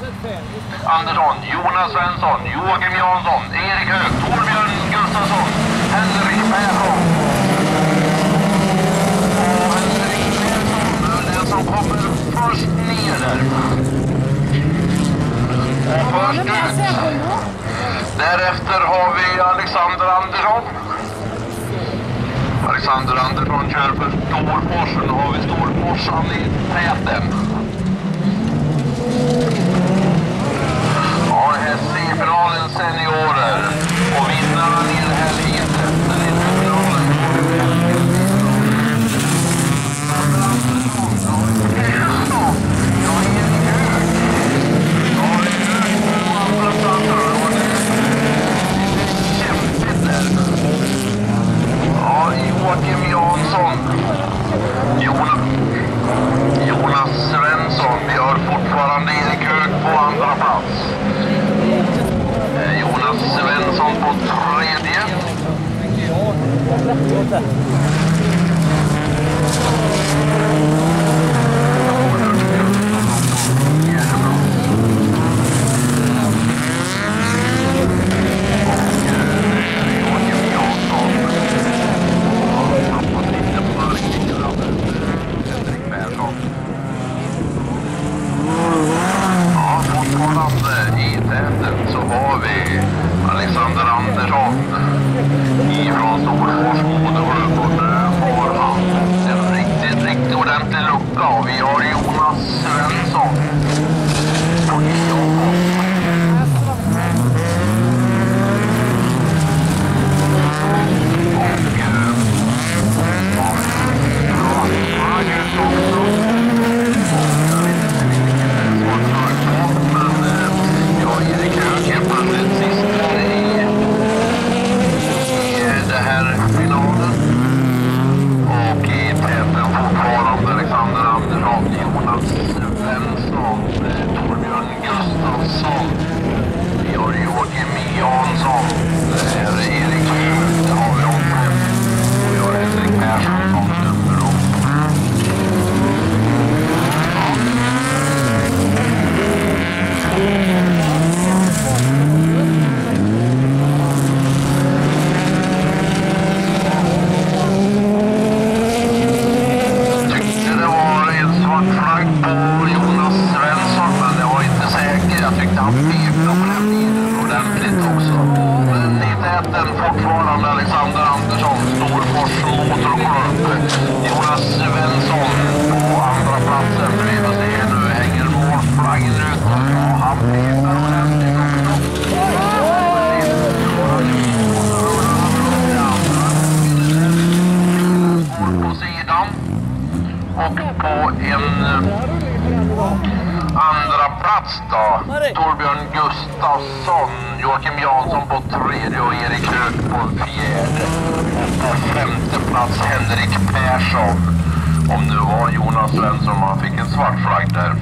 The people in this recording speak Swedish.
Andersson, Jonas Svensson, Joakim Jansson, Erik Hög, Torbjörn Gustafsson, Henrik Persson. Och Henrik Persson, den som kommer först ner där. Och först ut. Därefter har vi Alexander Andersson. Alexander Andersson kör för Storforsen. Då har vi Storforsan i täten. Ja, här C-finalen seniorer. Och vinnarna i det här hetet. Den är finalen. Joakim Jansson, Jonas Svensson, vi har fortfarande Erik Hög på andra plats. Jonas Svensson på tredje. I täten så har vi Alexander Andersson ifrån Storfors Motorklubb och där har han en riktigt ordentlig lucka och vi har Jonas Svensson och Torbjörn Gustafsson, vi har Joakim Jansson, det är Erik Hög, det har vi om fem. Vi har Henrik Persson som nummer upp. Tyckte det var en svart flagg på Jonas Svensson, men det var inte säkert. Jag tyckte han pekade på den bilen ordentligt också. Men i täten fortfarande Alexander Andersson, Storfors Motorklubb. Jonas Svensson på andra platsen. Vi får se, nu hänger målflaggen ut och han pekar ordentligt också. På sidan. Och på en andra plats då, Torbjörn Gustafsson, Joakim Jansson på tredje och Erik Hög på fjärde. Och på femte plats Henrik Persson. Om nu var Jonas Svensson, man fick en svart flagg där.